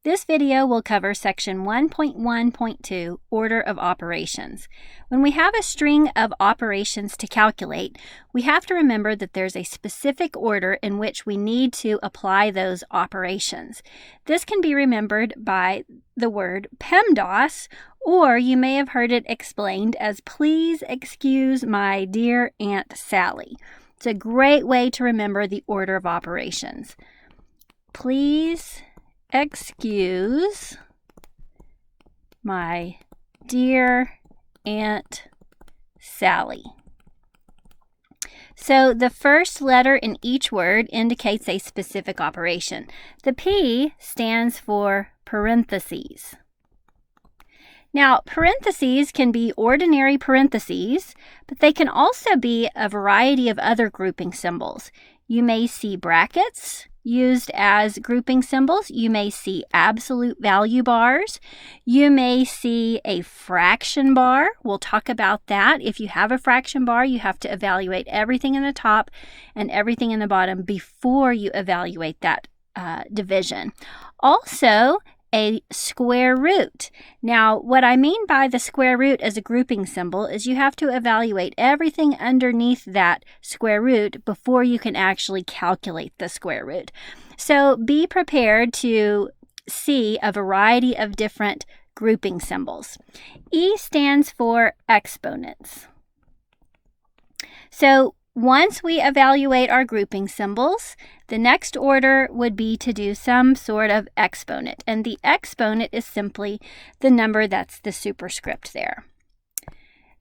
This video will cover section 1.1.2, Order of Operations. When we have a string of operations to calculate, we have to remember that there's a specific order in which we need to apply those operations. This can be remembered by the word PEMDAS, or you may have heard it explained as "Please excuse my dear Aunt Sally." It's a great way to remember the order of operations. Please excuse my dear Aunt Sally. So the first letter in each word indicates a specific operation. The P stands for parentheses. Now, parentheses can be ordinary parentheses, but they can also be a variety of other grouping symbols. You may see brackets used as grouping symbols. You may see absolute value bars. You may see a fraction bar. We'll talk about that. If you have a fraction bar, you have to evaluate everything in the top and everything in the bottom before you evaluate that division. Also, a square root. Now, what I mean by the square root as a grouping symbol is you have to evaluate everything underneath that square root before you can actually calculate the square root. So be prepared to see a variety of different grouping symbols. E stands for exponents. So once we evaluate our grouping symbols, the next order would be to do some sort of exponent. And the exponent is simply the number that's the superscript there.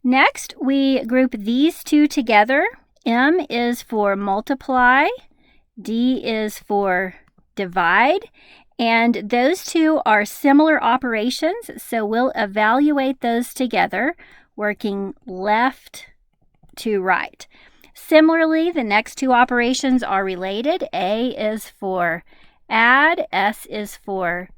Next, we group these two together. M is for multiply, D is for divide, and those two are similar operations, so we'll evaluate those together, working left to right. Similarly, the next two operations are related. A is for add, S is for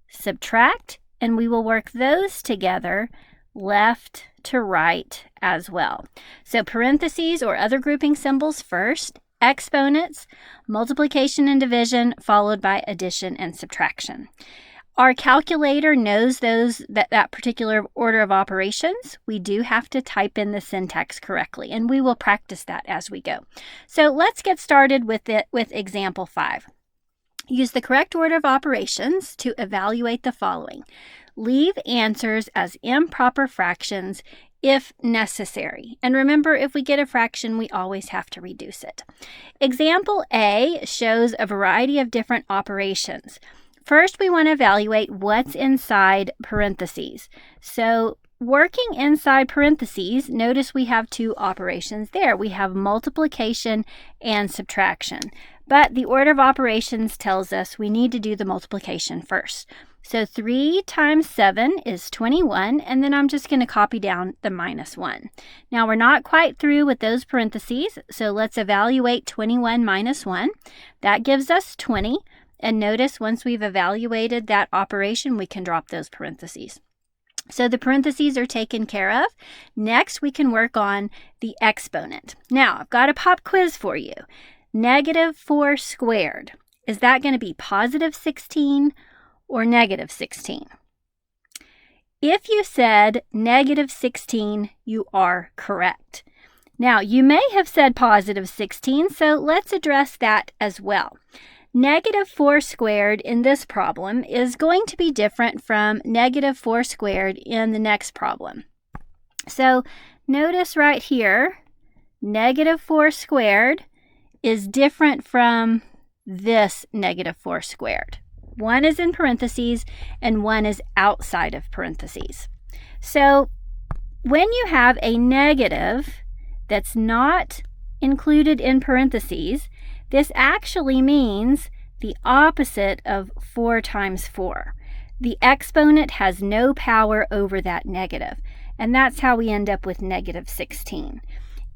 subtract, and we will work those together left to right as well. So parentheses or other grouping symbols first, exponents, multiplication and division, followed by addition and subtraction. Our calculator knows that particular order of operations. We do have to type in the syntax correctly, and we will practice that as we go. So let's get started with example 5. Use the correct order of operations to evaluate the following. Leave answers as improper fractions if necessary. And remember, if we get a fraction, we always have to reduce it. Example A shows a variety of different operations. First, we want to evaluate what's inside parentheses. So working inside parentheses, notice we have two operations there. We have multiplication and subtraction. But the order of operations tells us we need to do the multiplication first. So 3 times 7 is 21, and then I'm just going to copy down the -1. Now, we're not quite through with those parentheses, so let's evaluate 21 minus 1. That gives us 20. And notice once we've evaluated that operation, we can drop those parentheses. So the parentheses are taken care of. Next, we can work on the exponent. Now, I've got a pop quiz for you. -4 squared. Is that going to be positive 16 or negative 16? If you said negative 16, you are correct. Now, you may have said positive 16, so let's address that as well. -4 squared in this problem is going to be different from -4 squared in the next problem. So notice right here, -4 squared is different from this -4 squared. One is in parentheses and one is outside of parentheses. So when you have a negative that's not included in parentheses, this actually means the opposite of 4 times 4. The exponent has no power over that negative, and that's how we end up with -16.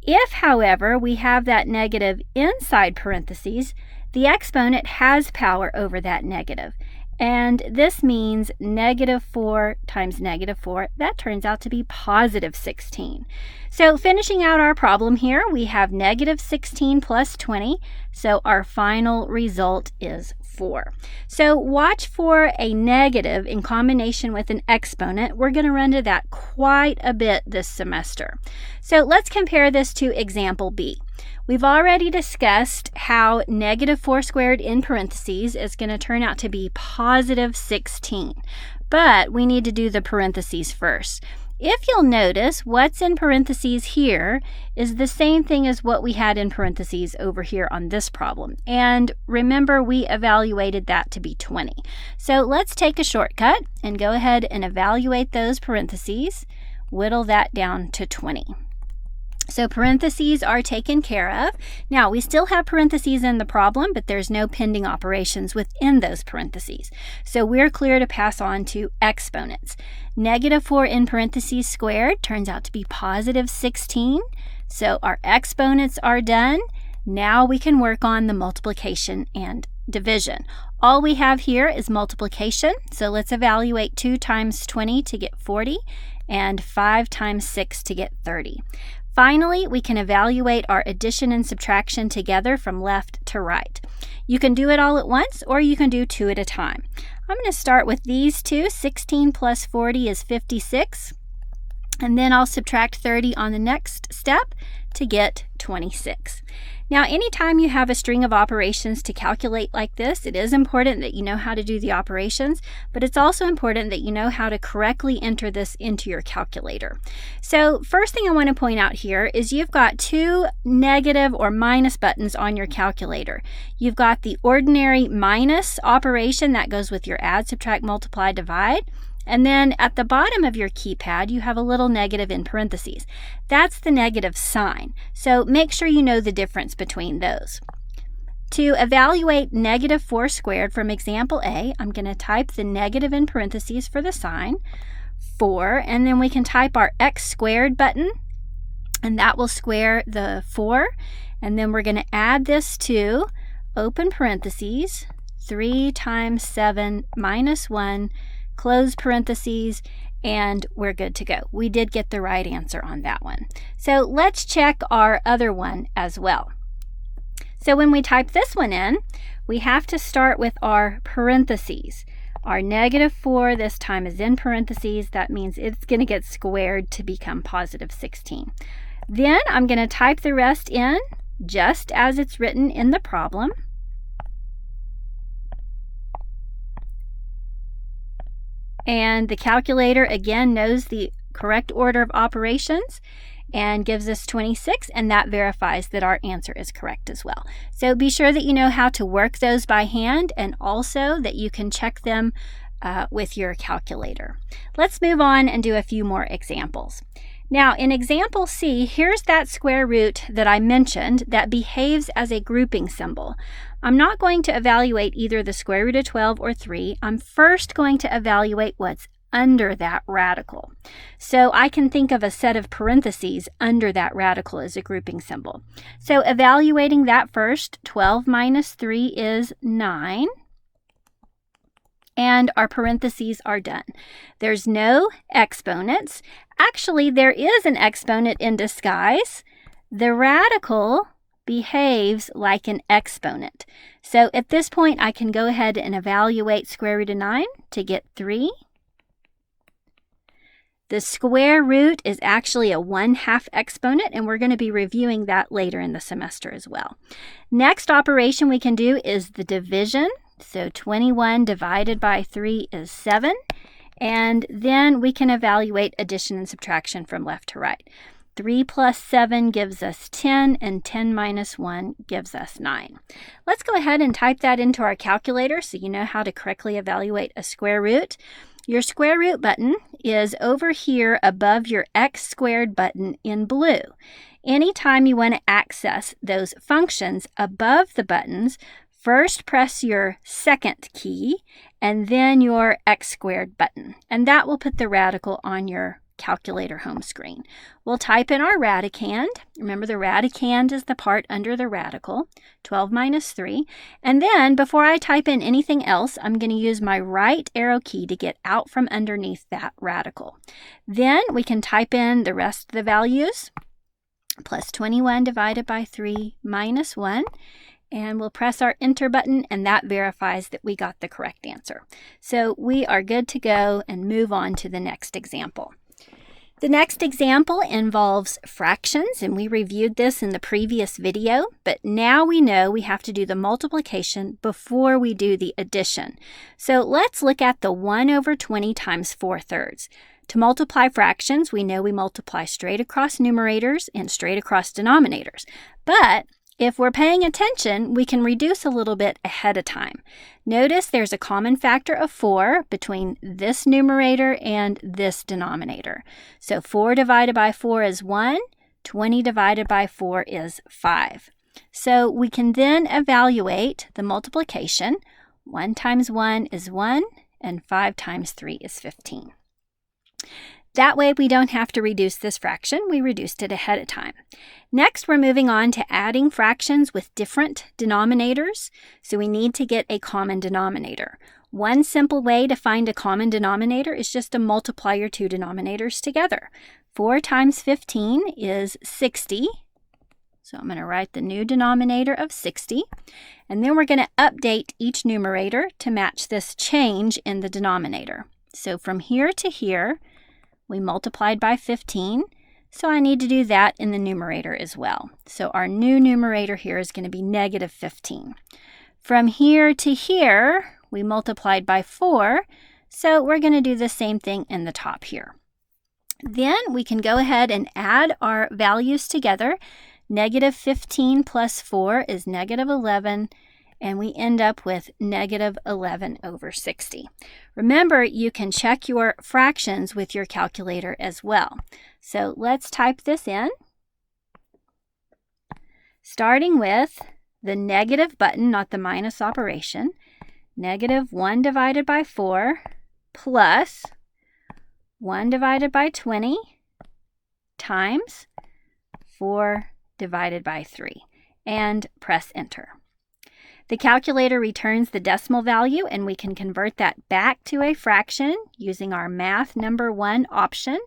If, however, we have that negative inside parentheses, the exponent has power over that negative, and this means -4 times -4, that turns out to be positive 16. So finishing out our problem here, we have -16 plus 20, so our final result is 4. So watch for a negative in combination with an exponent. We're going to run into that quite a bit this semester. So let's compare this to example B. We've already discussed how negative 4 squared in parentheses is going to turn out to be positive 16. But we need to do the parentheses first. If you'll notice, what's in parentheses here is the same thing as what we had in parentheses over here on this problem. And remember, we evaluated that to be 20. So let's take a shortcut and go ahead and evaluate those parentheses, whittle that down to 20. So parentheses are taken care of. Now, we still have parentheses in the problem, but there's no pending operations within those parentheses. So we're clear to pass on to exponents. Negative 4 in parentheses squared turns out to be positive 16. So our exponents are done. Now we can work on the multiplication and division. All we have here is multiplication. So let's evaluate 2 times 20 to get 40 and 5 times 6 to get 30. Finally, we can evaluate our addition and subtraction together from left to right. You can do it all at once, or you can do 2 at a time. I'm going to start with these two. 16 plus 40 is 56. And then I'll subtract 30 on the next step to get 26. Now, anytime you have a string of operations to calculate like this, it is important that you know how to do the operations, but it's also important that you know how to correctly enter this into your calculator. So first thing I want to point out here is you've got 2 negative or minus buttons on your calculator. You've got the ordinary minus operation that goes with your add, subtract, multiply, divide. And then at the bottom of your keypad, you have a little negative in parentheses. That's the negative sign. So make sure you know the difference between those. To evaluate negative 4 squared from example A, I'm going to type the negative in parentheses for the sign, 4, and then we can type our x squared button, and that will square the 4. And then we're going to add this to, open parentheses, 3 times 7 minus 1, close parentheses, and we're good to go. We did get the right answer on that one. So let's check our other one as well. So when we type this one in, we have to start with our parentheses. Our negative 4 this time is in parentheses. That means it's going to get squared to become positive 16. Then I'm going to type the rest in just as it's written in the problem. And the calculator, again, knows the correct order of operations and gives us 26, and that verifies that our answer is correct as well. So be sure that you know how to work those by hand, and also that you can check them with your calculator. Let's move on and do a few more examples. Now, in example C, here's that square root that I mentioned that behaves as a grouping symbol. I'm not going to evaluate either the square root of 12 or 3. I'm first going to evaluate what's under that radical. So I can think of a set of parentheses under that radical as a grouping symbol. So evaluating that first, 12 minus 3 is 9. And our parentheses are done. There's no exponents. Actually, there is an exponent in disguise. The radical behaves like an exponent. So at this point, I can go ahead and evaluate square root of 9 to get 3. The square root is actually a 1/2 exponent, and we're going to be reviewing that later in the semester as well. Next operation we can do is the division. So 21 divided by 3 is 7. And then we can evaluate addition and subtraction from left to right. 3 plus 7 gives us 10, and 10 minus 1 gives us 9. Let's go ahead and type that into our calculator so you know how to correctly evaluate a square root. Your square root button is over here above your x squared button in blue. Anytime you want to access those functions above the buttons, first press your second key and then your x squared button, and that will put the radical on your calculator home screen. We'll type in our radicand. Remember, the radicand is the part under the radical, 12 minus 3. And then before I type in anything else, I'm going to use my right arrow key to get out from underneath that radical. Then we can type in the rest of the values, plus 21 divided by 3 minus 1. And we'll press our enter button, and that verifies that we got the correct answer. So we are good to go and move on to the next example. The next example involves fractions, and we reviewed this in the previous video, but now we know we have to do the multiplication before we do the addition. So let's look at the 1 over 20 times 4/3. To multiply fractions, we know we multiply straight across numerators and straight across denominators. But if we're paying attention, we can reduce a little bit ahead of time. Notice there's a common factor of 4 between this numerator and this denominator. So 4 divided by 4 is 1, 20 divided by 4 is 5. So we can then evaluate the multiplication. 1 times 1 is 1, and 5 times 3 is 15. That way we don't have to reduce this fraction. We reduced it ahead of time. Next, we're moving on to adding fractions with different denominators. So we need to get a common denominator. One simple way to find a common denominator is just to multiply your two denominators together. 4 times 15 is 60. So I'm going to write the new denominator of 60. And then we're going to update each numerator to match this change in the denominator. So from here to here, we multiplied by 15, so I need to do that in the numerator as well. So our new numerator here is going to be negative 15. From here to here, we multiplied by 4, so we're going to do the same thing in the top here. Then we can go ahead and add our values together. Negative 15 plus 4 is negative 11, and we end up with negative 11 over 60. Remember, you can check your fractions with your calculator as well. So let's type this in, starting with the negative button, not the minus operation. Negative 1 divided by 4 plus 1 divided by 20 times 4 divided by 3, and press enter. The calculator returns the decimal value, and we can convert that back to a fraction using our math number 1 option,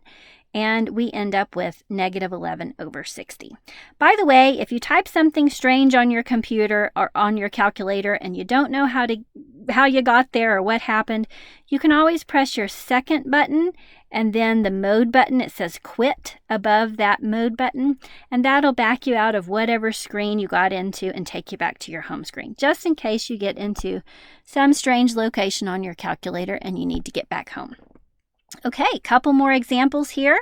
and we end up with negative 11 over 60. By the way, if you type something strange on your computer or on your calculator and you don't know how you got there or what happened, you can always press your second button and then the mode button. It says quit above that mode button, and that'll back you out of whatever screen you got into and take you back to your home screen, just in case you get into some strange location on your calculator and you need to get back home. Okay, couple more examples here.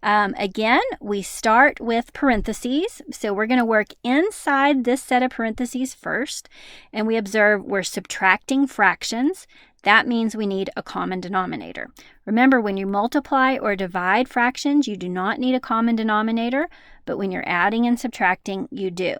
Again, we start with parentheses. So we're going to work inside this set of parentheses first, and we observe we're subtracting fractions. That means we need a common denominator. Remember, when you multiply or divide fractions, you do not need a common denominator, but when you're adding and subtracting, you do.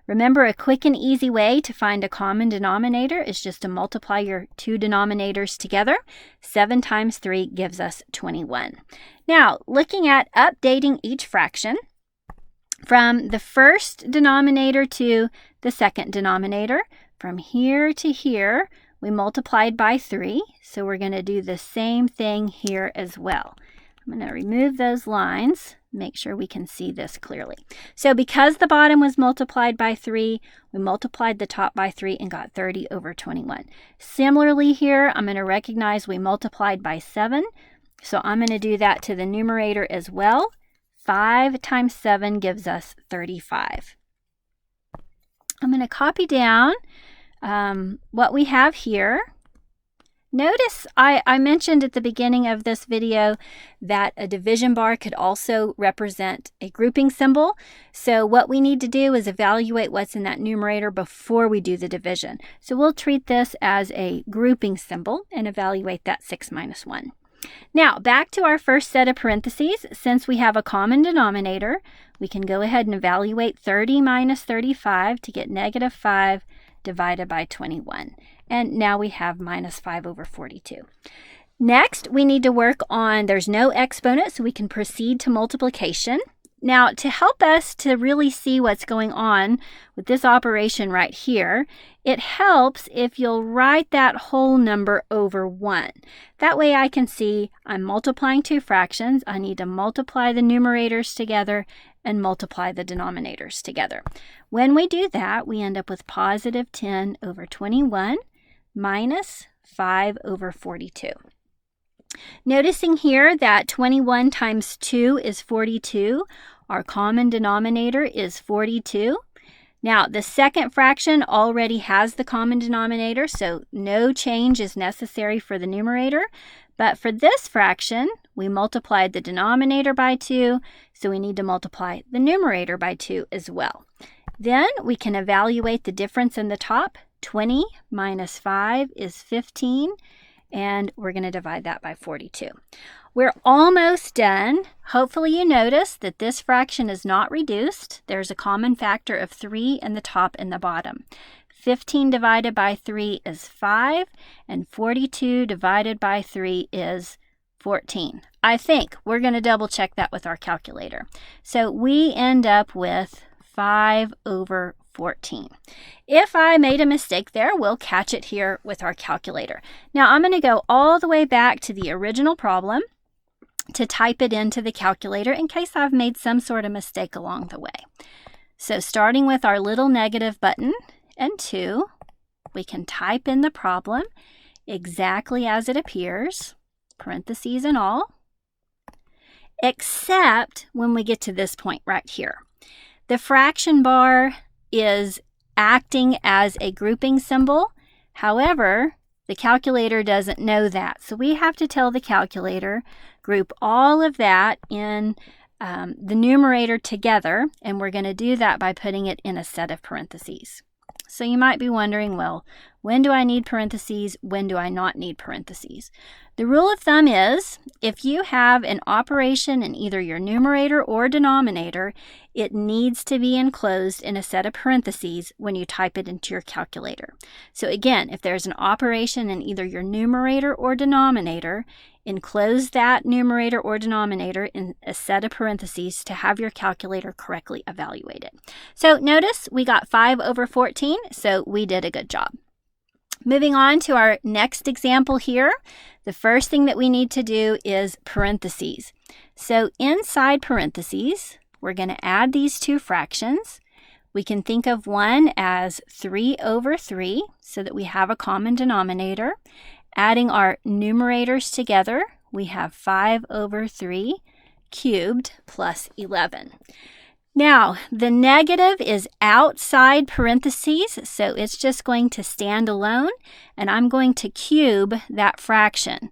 Remember, a quick and easy way to find a common denominator is just to multiply your two denominators together. 7 times 3 gives us 21. Now, looking at updating each fraction, from the first denominator to the second denominator, from here to here, we multiplied by 3, so we're going to do the same thing here as well. I'm going to remove those lines, make sure we can see this clearly. So because the bottom was multiplied by 3, we multiplied the top by 3 and got 30 over 21. Similarly here, I'm going to recognize we multiplied by 7, so I'm going to do that to the numerator as well. 5 times 7 gives us 35. I'm going to copy down what we have here. Notice I mentioned at the beginning of this video that a division bar could also represent a grouping symbol. So what we need to do is evaluate what's in that numerator before we do the division. So we'll treat this as a grouping symbol and evaluate that 6 minus 1. Now, back to our first set of parentheses. Since we have a common denominator, we can go ahead and evaluate 30 minus 35 to get negative 5 divided by 21. And now we have minus 5 over 42. Next, we need to work on, there's no exponent, so we can proceed to multiplication. Now, to help us to really see what's going on with this operation right here, it helps if you'll write that whole number over 1. That way I can see I'm multiplying two fractions. I need to multiply the numerators together and multiply the denominators together. When we do that, we end up with positive 10 over 21 minus 5 over 42. Noticing here that 21 times 2 is 42. Our common denominator is 42. Now, the second fraction already has the common denominator, so no change is necessary for the numerator. But for this fraction, we multiplied the denominator by 2, so we need to multiply the numerator by 2 as well. Then we can evaluate the difference in the top. 20 minus 5 is 15. And we're going to divide that by 42. We're almost done. Hopefully you notice that this fraction is not reduced. There's a common factor of 3 in the top and the bottom. 15 divided by 3 is 5, and 42 divided by 3 is 14. I think we're going to double check that with our calculator. So we end up with 5 over 14. If I made a mistake there, we'll catch it here with our calculator. Now I'm going to go all the way back to the original problem to type it into the calculator in case I've made some sort of mistake along the way. So starting with our little negative button and 2, we can type in the problem exactly as it appears, parentheses and all, except when we get to this point right here. The fraction bar is acting as a grouping symbol. However, the calculator doesn't know that. So we have to tell the calculator, group all of that in the numerator together, and we're going to do that by putting it in a set of parentheses. So you might be wondering, well, when do I need parentheses? When do I not need parentheses? The rule of thumb is if you have an operation in either your numerator or denominator, it needs to be enclosed in a set of parentheses when you type it into your calculator. So again, if there's an operation in either your numerator or denominator, enclose that numerator or denominator in a set of parentheses to have your calculator correctly evaluate it. So notice we got 5 over 14, so we did a good job. Moving on to our next example here, the first thing that we need to do is parentheses. So inside parentheses, we're going to add these two fractions. We can think of one as 3 over 3 so that we have a common denominator. Adding our numerators together, we have 5 over 3 cubed plus 11. Now, the negative is outside parentheses, so it's just going to stand alone, and I'm going to cube that fraction.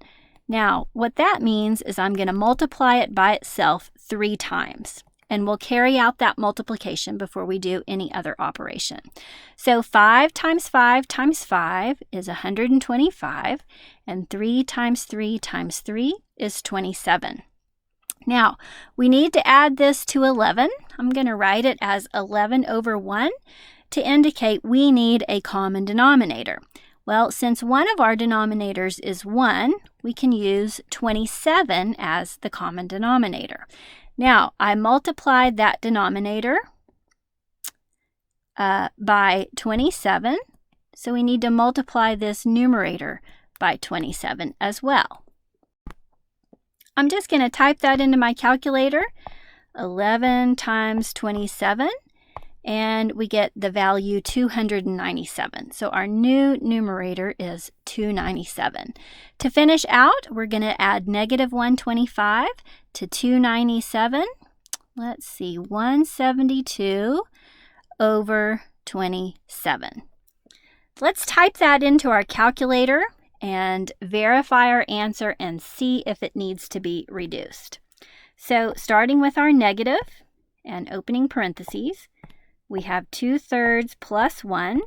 Now, what that means is I'm going to multiply it by itself 3 times, and we'll carry out that multiplication before we do any other operation. So 5 times 5 times 5 is 125, and 3 times 3 times 3 is 27. Now, we need to add this to 11. I'm going to write it as 11 over 1 to indicate we need a common denominator. Well, since one of our denominators is 1, we can use 27 as the common denominator. Now, I multiplied that denominator by 27, so we need to multiply this numerator by 27 as well. I'm just going to type that into my calculator, 11 times 27, and we get the value 297. So our new numerator is 297. To finish out, we're going to add negative 125 to 297. Let's see, 172 over 27. Let's type that into our calculator and verify our answer and see if it needs to be reduced. So starting with our negative and opening parentheses, we have 2/3 plus 1.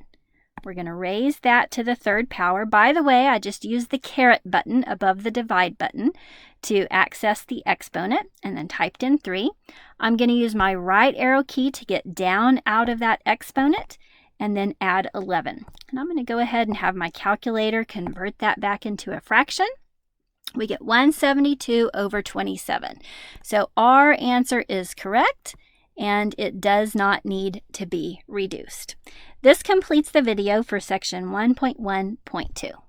We're going to raise that to the third power. By the way, I just used the caret button above the divide button to access the exponent and then typed in 3. I'm going to use my right arrow key to get down out of that exponent and then add 11. And I'm going to go ahead and have my calculator convert that back into a fraction. We get 172 over 27. So our answer is correct, and it does not need to be reduced. This completes the video for section 1.1.2.